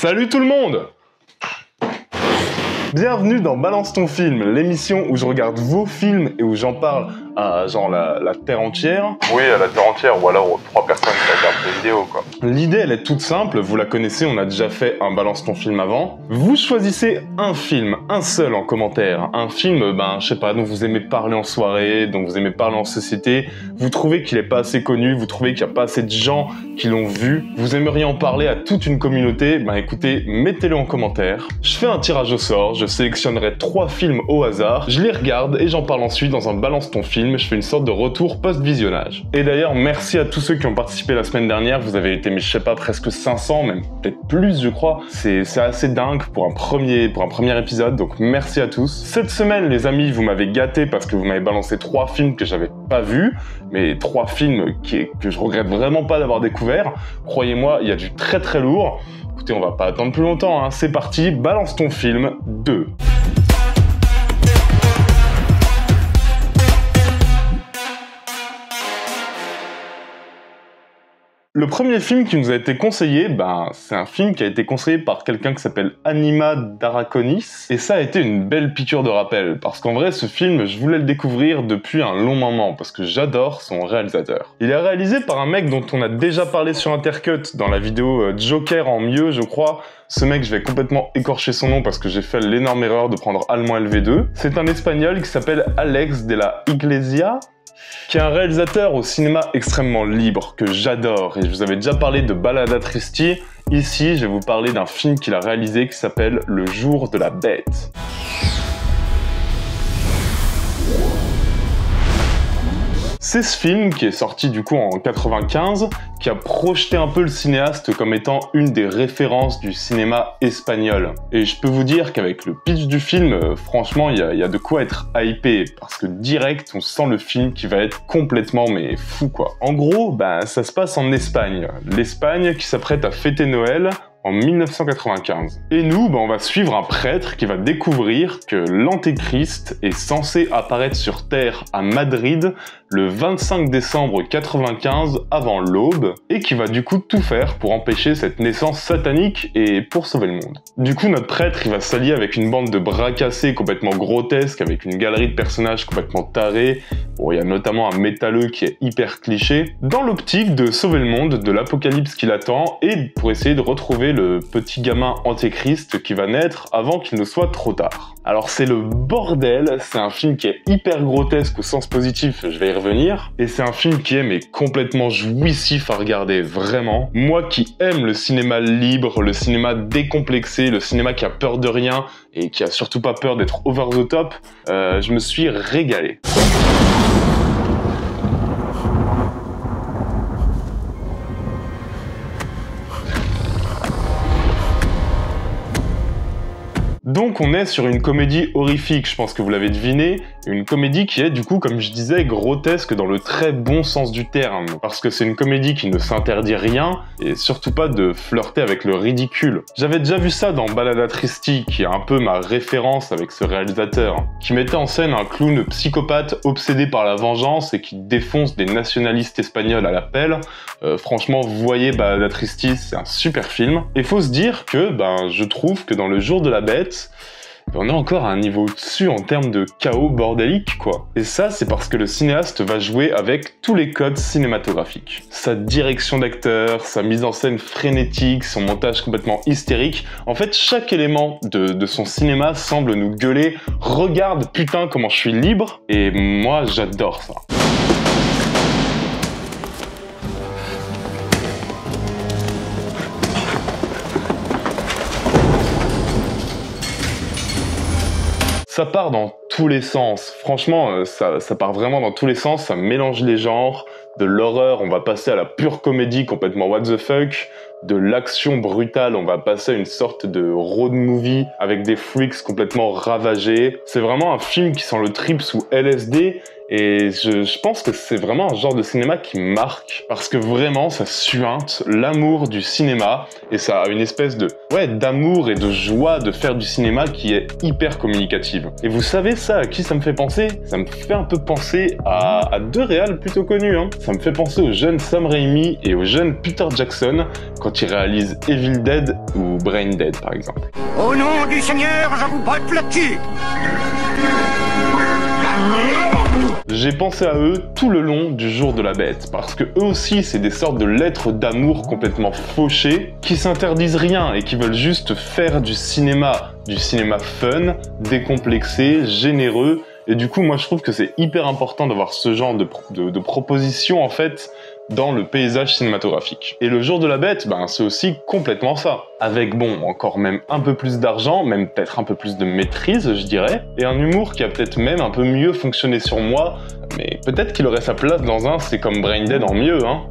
Salut tout le monde! Bienvenue dans Balance ton film, l'émission où je regarde vos films et où j'en parle à genre la terre entière. Oui, à la terre entière, ou alors aux 3 personnes qui regardent les vidéos, quoi. L'idée, elle est toute simple, vous la connaissez, on a déjà fait un Balance ton film avant. Vous choisissez un film, un seul en commentaire. Un film, je sais pas, dont vous aimez parler en soirée, dont vous aimez parler en société. Vous trouvez qu'il est pas assez connu, vous trouvez qu'il n'y a pas assez de gens qui l'ont vu. Vous aimeriez en parler à toute une communauté, écoutez, mettez-le en commentaire. Je fais un tirage au sort, je sélectionnerai 3 films au hasard, je les regarde et j'en parle ensuite dans un Balance ton film, je fais une sorte de retour post-visionnage. Et d'ailleurs, merci à tous ceux qui ont participé la semaine dernière, vous avez été, je sais pas, presque 500, même peut-être plus je crois. C'est assez dingue pour un premier épisode, donc merci à tous. Cette semaine les amis, vous m'avez gâté parce que vous m'avez balancé 3 films que j'avais pas vus, mais 3 films que je regrette vraiment pas d'avoir découvert. Croyez-moi, il y a du très très lourd. Écoutez, on va pas attendre plus longtemps, hein. C'est parti, Balance ton film 2. Le premier film qui nous a été conseillé, c'est un film qui a été conseillé par quelqu'un qui s'appelle Anima Darakonis, et ça a été une belle piqûre de rappel, parce qu'en vrai, ce film, je voulais le découvrir depuis un long moment, parce que j'adore son réalisateur. Il est réalisé par un mec dont on a déjà parlé sur Intercut, dans la vidéo Joker en mieux, je crois. Ce mec, je vais complètement écorcher son nom parce que j'ai fait l'énorme erreur de prendre allemand LV2. C'est un espagnol qui s'appelle Alex de la Iglesia, qui est un réalisateur au cinéma extrêmement libre, que j'adore, et je vous avais déjà parlé de Balada Tristi. Ici, je vais vous parler d'un film qu'il a réalisé qui s'appelle Le Jour de la Bête. C'est ce film qui est sorti du coup en 95, qui a projeté un peu le cinéaste comme étant une des références du cinéma espagnol. Et je peux vous dire qu'avec le pitch du film, franchement, il y a de quoi être hypé, parce que direct, on sent le film qui va être complètement fou quoi. En gros, ça se passe en Espagne. L'Espagne qui s'apprête à fêter Noël en 1995. Et nous, on va suivre un prêtre qui va découvrir que l'Antéchrist est censé apparaître sur Terre à Madrid le 25 décembre 95 avant l'aube, et qui va du coup tout faire pour empêcher cette naissance satanique et pour sauver le monde. Du coup, notre prêtre, il va s'allier avec une bande de bras cassés complètement grotesques, avec une galerie de personnages complètement tarés. Bon, il y a notamment un métalleux qui est hyper cliché, dans l'optique de sauver le monde de l'apocalypse qui l'attend, et pour essayer de retrouver le petit gamin antéchrist qui va naître avant qu'il ne soit trop tard. Alors c'est le bordel, c'est un film qui est hyper grotesque au sens positif, je vais y revenir, et c'est un film qui est complètement jouissif à regarder, vraiment. Moi qui aime le cinéma libre, le cinéma décomplexé, le cinéma qui a peur de rien et qui a surtout pas peur d'être over the top, je me suis régalé. Donc on est sur une comédie horrifique, je pense que vous l'avez deviné, une comédie qui est du coup, comme je disais, grotesque dans le très bon sens du terme, parce que c'est une comédie qui ne s'interdit rien, et surtout pas de flirter avec le ridicule. J'avais déjà vu ça dans Balada Tristi, qui est un peu ma référence avec ce réalisateur, qui mettait en scène un clown psychopathe obsédé par la vengeance et qui défonce des nationalistes espagnols à la pelle. Franchement, vous voyez Balada Tristi, c'est un super film. Et faut se dire que, je trouve que dans Le Jour de la Bête, on est encore à un niveau au-dessus en termes de chaos bordélique, quoi. Et ça, c'est parce que le cinéaste va jouer avec tous les codes cinématographiques. Sa direction d'acteur, sa mise en scène frénétique, son montage complètement hystérique. En fait, chaque élément de son cinéma semble nous gueuler « Regarde, putain, comment je suis libre !» Et moi, j'adore ça. Ça part dans tous les sens, franchement ça part vraiment dans tous les sens, ça mélange les genres, de l'horreur on va passer à la pure comédie complètement what the fuck, de l'action brutale on va passer à une sorte de road movie avec des freaks complètement ravagés. C'est vraiment un film qui sent le trip sous LSD Et je pense que c'est vraiment un genre de cinéma qui marque, parce que vraiment ça suinte l'amour du cinéma, et ça a une espèce de d'amour et de joie de faire du cinéma qui est hyper communicative. Et vous savez ça à qui ça me fait penser? Ça me fait un peu penser à deux réals plutôt connus, hein. Ça me fait penser au jeune Sam Raimi et au jeune Peter Jackson quand ils réalisent Evil Dead ou Brain Dead par exemple. Au nom du Seigneur, je vous botte là-dessus. J'ai pensé à eux tout le long du Jour de la Bête, parce que eux aussi c'est des sortes de lettres d'amour complètement fauchées, qui s'interdisent rien et qui veulent juste faire du cinéma fun, décomplexé, généreux, et du coup moi je trouve que c'est hyper important d'avoir ce genre de propositions en fait, dans le paysage cinématographique. Et le Jour de la Bête, c'est aussi complètement ça. Avec, encore même un peu plus d'argent, même peut-être un peu plus de maîtrise, je dirais, et un humour qui a peut-être même un peu mieux fonctionné sur moi, mais peut-être qu'il aurait sa place dans un C'est comme Brain Dead en mieux, hein.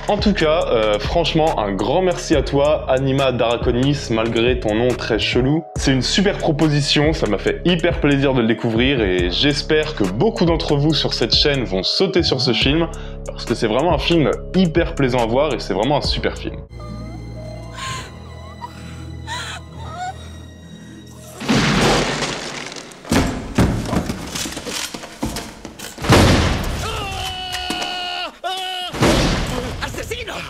En tout cas, franchement, un grand merci à toi, Anima Darakonis, malgré ton nom très chelou. C'est une super proposition, ça m'a fait hyper plaisir de le découvrir et j'espère que beaucoup d'entre vous sur cette chaîne vont sauter sur ce film, parce que c'est vraiment un film hyper plaisant à voir et c'est vraiment un super film.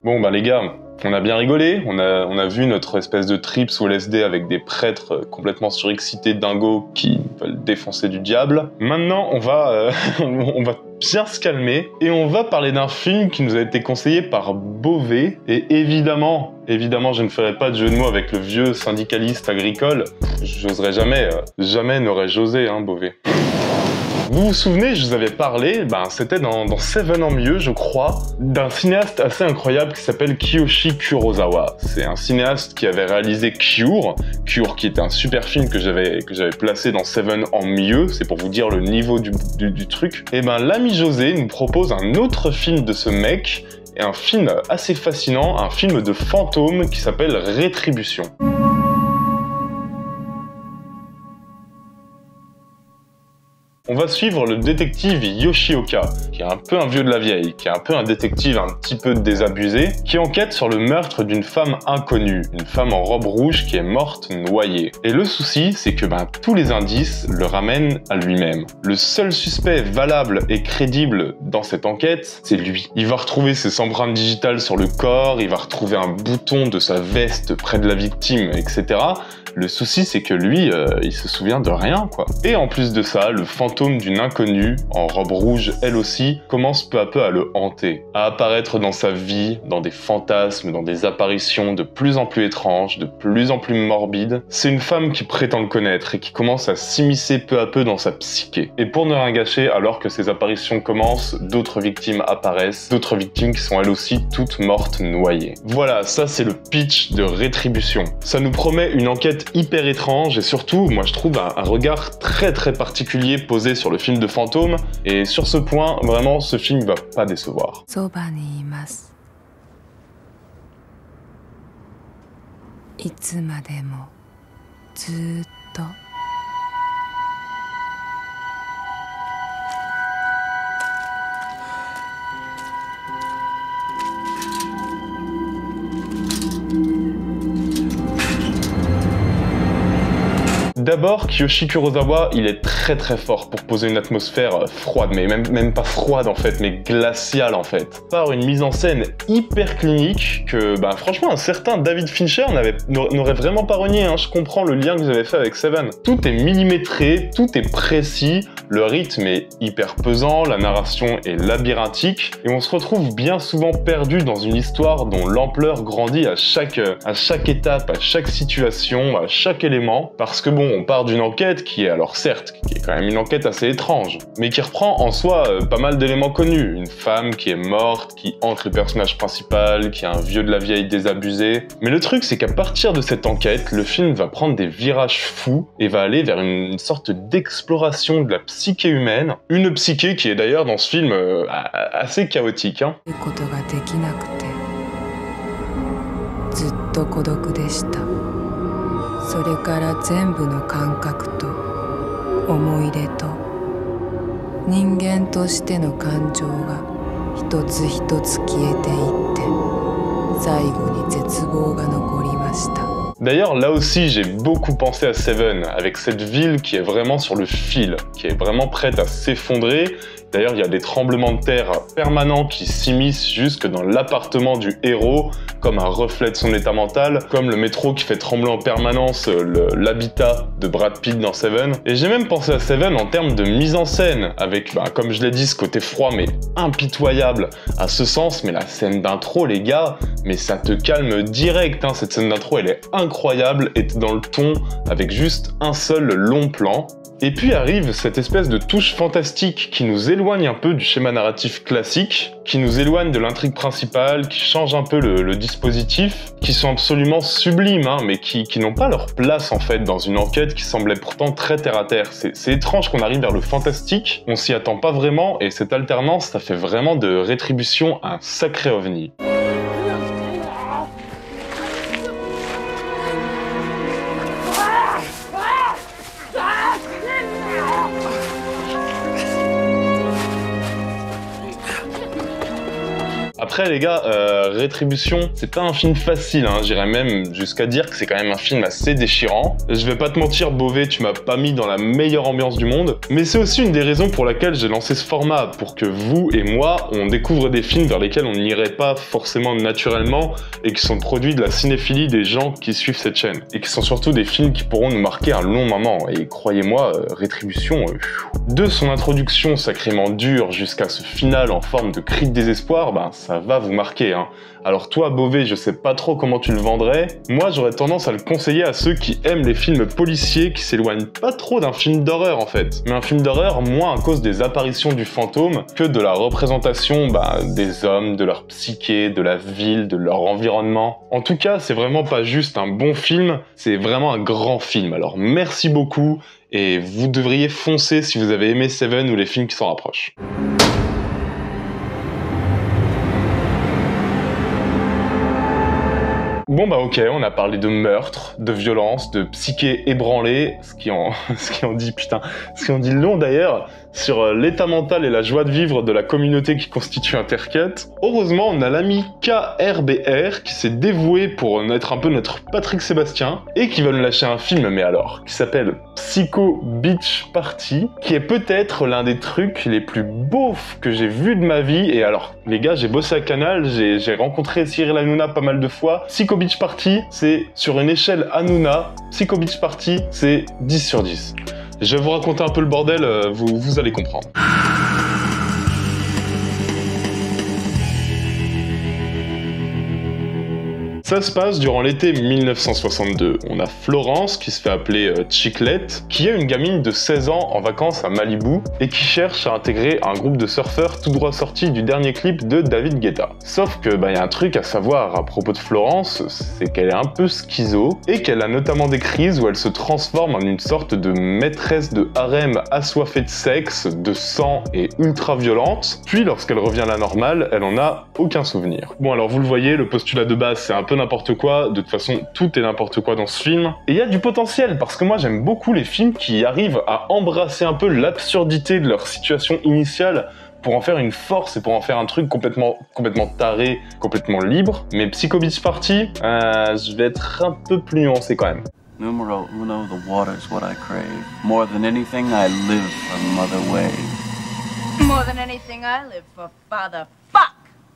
Bon les gars, on a bien rigolé, on a vu notre espèce de trip sous LSD avec des prêtres complètement surexcités dingos qui veulent défoncer du diable. Maintenant on va bien se calmer et on va parler d'un film qui nous a été conseillé par Beauvais, et évidemment je ne ferai pas de jeu de mots avec le vieux syndicaliste agricole, j'oserais jamais n'aurais-je osé Beauvais. Vous vous souvenez, je vous avais parlé, c'était dans Seven en mieux, je crois, d'un cinéaste assez incroyable qui s'appelle Kiyoshi Kurosawa. C'est un cinéaste qui avait réalisé Cure qui était un super film que j'avais placé dans Seven en mieux, c'est pour vous dire le niveau du truc. Et l'ami José nous propose un autre film de ce mec, et un film assez fascinant, un film de fantôme qui s'appelle Rétribution. On va suivre le détective Yoshioka, qui est un peu un vieux de la vieille, qui est un peu un détective un petit peu désabusé, qui enquête sur le meurtre d'une femme inconnue, une femme en robe rouge qui est morte noyée. Et le souci, c'est que tous les indices le ramènent à lui-même. Le seul suspect valable et crédible dans cette enquête, c'est lui. Il va retrouver ses empreintes digitales sur le corps, il va retrouver un bouton de sa veste près de la victime, etc. Le souci, c'est que lui, il se souvient de rien, quoi. Et en plus de ça, le fantôme d'une inconnue, en robe rouge elle aussi, commence peu à peu à le hanter, à apparaître dans sa vie, dans des fantasmes, dans des apparitions de plus en plus étranges, de plus en plus morbides. C'est une femme qui prétend le connaître et qui commence à s'immiscer peu à peu dans sa psyché. Et pour ne rien gâcher, alors que ces apparitions commencent, d'autres victimes apparaissent, d'autres victimes qui sont elles aussi toutes mortes noyées. Voilà, ça c'est le pitch de Rétribution. Ça nous promet une enquête hyper étrange et surtout, moi je trouve un regard très particulier posé sur le film de fantôme, et sur ce point, vraiment, ce film va pas décevoir. D'abord, Kiyoshi Kurosawa, il est très fort pour poser une atmosphère froide, mais même pas froide en fait, mais glaciale en fait. Par une mise en scène hyper clinique que, franchement, un certain David Fincher n'aurait vraiment pas renié, hein. Je comprends le lien que vous avez fait avec Seven. Tout est millimétré, tout est précis, le rythme est hyper pesant, la narration est labyrinthique, et on se retrouve bien souvent perdu dans une histoire dont l'ampleur grandit à chaque étape, à chaque situation, à chaque élément, parce que on part d'une enquête qui est alors certes, qui est quand même une enquête assez étrange, mais qui reprend en soi pas mal d'éléments connus. Une femme qui est morte, qui hante le personnage principal, qui est un vieux de la vieille désabusé. Mais le truc, c'est qu'à partir de cette enquête, le film va prendre des virages fous et va aller vers une sorte d'exploration de la psyché humaine. Une psyché qui est d'ailleurs dans ce film assez chaotique, hein. それから全部の感覚と思い出と人間としての感情が一つ一つ消えていって最後に絶望が残りました。 D'ailleurs, là aussi, j'ai beaucoup pensé à Seven, avec cette ville qui est vraiment sur le fil, qui est vraiment prête à s'effondrer. D'ailleurs, il y a des tremblements de terre permanents qui s'immiscent jusque dans l'appartement du héros, comme un reflet de son état mental, comme le métro qui fait trembler en permanence l'habitat de Brad Pitt dans Seven. Et j'ai même pensé à Seven en termes de mise en scène, avec, comme je l'ai dit, ce côté froid mais impitoyable à ce sens. Mais la scène d'intro, les gars, mais ça te calme direct, hein. Cette scène d'intro, elle est incroyable et t'es dans le ton avec juste un seul long plan. Et puis arrive cette espèce de touche fantastique qui nous éloigne un peu du schéma narratif classique, qui nous éloigne de l'intrigue principale, qui change un peu le dispositif, qui sont absolument sublimes, hein, mais qui n'ont pas leur place en fait dans une enquête qui semblait pourtant très terre-à-terre. C'est étrange qu'on arrive vers le fantastique, on s'y attend pas vraiment, et cette alternance, ça fait vraiment de Rétribution un sacré ovni. Après les gars, Rétribution, c'est pas un film facile, hein. J'irais même jusqu'à dire que c'est quand même un film assez déchirant. Je vais pas te mentir, Beauvais, tu m'as pas mis dans la meilleure ambiance du monde, mais c'est aussi une des raisons pour laquelle j'ai lancé ce format, pour que vous et moi, on découvre des films vers lesquels on n'irait pas forcément naturellement, et qui sont produits de la cinéphilie des gens qui suivent cette chaîne, et qui sont surtout des films qui pourront nous marquer un long moment, et croyez-moi, Rétribution, de son introduction sacrément dure jusqu'à ce final en forme de cri de désespoir, ça va vous marquer, hein. Alors toi, Beauvais, je sais pas trop comment tu le vendrais. Moi, j'aurais tendance à le conseiller à ceux qui aiment les films policiers, qui s'éloignent pas trop d'un film d'horreur en fait. Mais un film d'horreur moins à cause des apparitions du fantôme que de la représentation des hommes, de leur psyché, de la ville, de leur environnement. En tout cas, c'est vraiment pas juste un bon film, c'est vraiment un grand film. Alors merci beaucoup, et vous devriez foncer si vous avez aimé Seven ou les films qui s'en rapprochent. Bon ok, on a parlé de meurtre, de violence, de psyché ébranlée, ce qui en dit long d'ailleurs, sur l'état mental et la joie de vivre de la communauté qui constitue Intercut. Heureusement, on a l'ami KRBR qui s'est dévoué pour être un peu notre Patrick Sébastien et qui va nous lâcher un film, mais alors, qui s'appelle Psycho Beach Party, qui est peut-être l'un des trucs les plus beaufs que j'ai vu de ma vie. Et alors, les gars, j'ai bossé à Canal, j'ai rencontré Cyril Hanouna pas mal de fois. Psycho Beach Party, c'est sur une échelle Hanouna. Psycho Beach Party, c'est 10 sur 10. Je vais vous raconter un peu le bordel, vous allez comprendre. Ça se passe durant l'été 1962. On a Florence, qui se fait appeler Chiclette, qui est une gamine de 16 ans en vacances à Malibu et qui cherche à intégrer un groupe de surfeurs tout droit sorti du dernier clip de David Guetta. Sauf que y a un truc à savoir à propos de Florence, c'est qu'elle est un peu schizo et qu'elle a notamment des crises où elle se transforme en une sorte de maîtresse de harem assoiffée de sexe, de sang et ultra violente. Puis lorsqu'elle revient à la normale, elle en a aucun souvenir. Bon alors vous le voyez, le postulat de base c'est un peu n'importe quoi, de toute façon tout est n'importe quoi dans ce film. Et il y a du potentiel, parce que moi j'aime beaucoup les films qui arrivent à embrasser un peu l'absurdité de leur situation initiale pour en faire une force et pour en faire un truc complètement taré, complètement libre. Mais Psycho Beach Party, je vais être un peu plus nuancé quand même. Numero uno, the water's what I crave. More than anything, I live for Mother Wave. More than anything, I live for Father Fuck.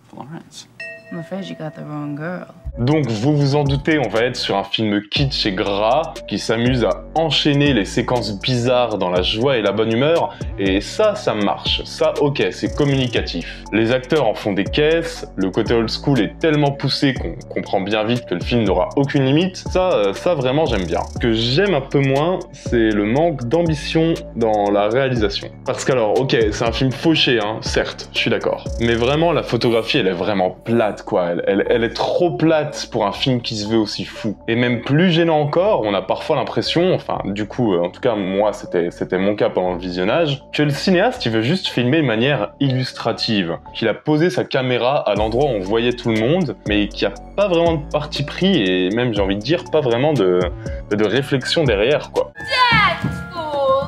Florence. I'm afraid you got the wrong girl. Donc vous vous en doutez, on va être sur un film kitsch et gras qui s'amuse à enchaîner les séquences bizarres dans la joie et la bonne humeur, et ça marche, ça ok, c'est communicatif. Les acteurs en font des caisses, le côté old school est tellement poussé qu'on comprend bien vite que le film n'aura aucune limite, ça vraiment j'aime bien. Ce que j'aime un peu moins, c'est le manque d'ambition dans la réalisation. Parce qu'alors, ok, c'est un film fauché, hein, certes, je suis d'accord, mais vraiment la photographie elle est vraiment plate quoi, elle est trop plate pour un film qui se veut aussi fou. Et même plus gênant encore, on a parfois l'impression, enfin du coup en tout cas moi c'était mon cas pendant le visionnage, que le cinéaste il veut juste filmer de manière illustrative, qu'il a posé sa caméra à l'endroit où on voyait tout le monde, mais qu'il n'y a pas vraiment de parti pris et même j'ai envie de dire pas vraiment de réflexion derrière quoi. Dance, fools!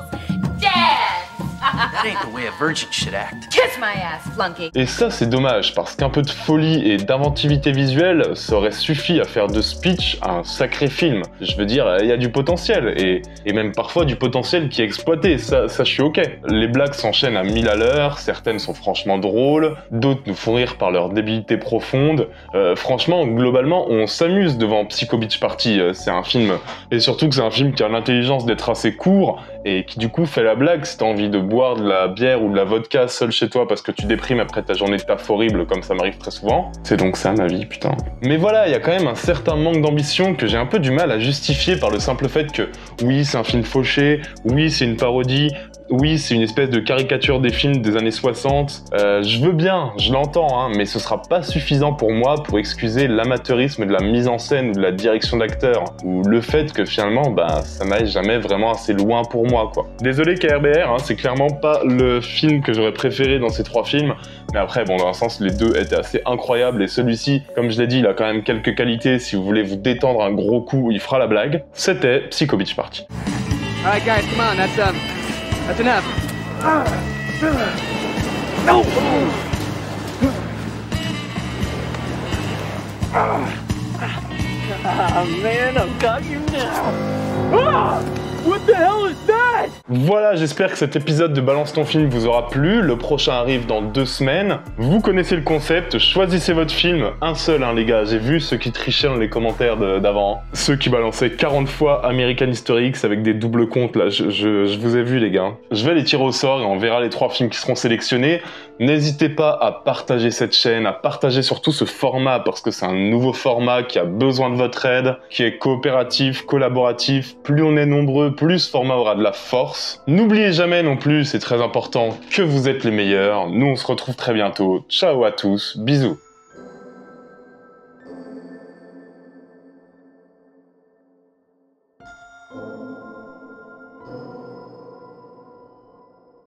Dance! That ain't the way a virgin should act. Kiss my ass, flunky. Et ça c'est dommage, parce qu'un peu de folie et d'inventivité visuelle, ça aurait suffi à faire de Speech un sacré film. Je veux dire, il y a du potentiel, et même parfois du potentiel qui est exploité, ça je suis ok. Les blagues s'enchaînent à 1000 à l'heure, certaines sont franchement drôles, d'autres nous font rire par leur débilité profonde. Franchement, globalement, on s'amuse devant Psycho Beach Party, c'est un film, et surtout que c'est un film qui a l'intelligence d'être assez court, et qui du coup fait la blague si t'as envie de boire de la bière ou de la vodka seul chez toi parce que tu déprimes après ta journée de taf horrible comme ça m'arrive très souvent. C'est donc ça ma vie, putain. Mais voilà, il y a quand même un certain manque d'ambition que j'ai un peu du mal à justifier par le simple fait que oui, c'est un film fauché, oui, c'est une parodie, oui, c'est une espèce de caricature des films des années 60. Je veux bien, je l'entends, hein, mais ce sera pas suffisant pour moi pour excuser l'amateurisme de la mise en scène ou de la direction d'acteur, ou le fait que finalement, bah, ça n'aille jamais vraiment assez loin pour moi, quoi. Désolé KRBR, hein, c'est clairement pas le film que j'aurais préféré dans ces 3 films, mais après, bon, dans un sens, les 2 étaient assez incroyables, et celui-ci, comme je l'ai dit, il a quand même quelques qualités, si vous voulez vous détendre un gros coup, il fera la blague. C'était Psycho Beach Party. Alright guys, come on, that's enough. No! Ah man, I've got you now. Ah! What the hell is that? Voilà, j'espère que cet épisode de Balance ton film vous aura plu. Le prochain arrive dans 2 semaines. Vous connaissez le concept, choisissez votre film. Un seul, hein, les gars. J'ai vu ceux qui trichaient dans les commentaires d'avant. Ceux qui balançaient 40 fois American History X avec des doubles comptes, là. Je vous ai vu, les gars. Je vais les tirer au sort et on verra les 3 films qui seront sélectionnés. N'hésitez pas à partager cette chaîne, à partager surtout ce format, parce que c'est un nouveau format qui a besoin de votre aide, qui est coopératif, collaboratif. Plus on est nombreux, plus ce format aura de la force. N'oubliez jamais non plus, c'est très important, que vous êtes les meilleurs. Nous, on se retrouve très bientôt. Ciao à tous, bisous.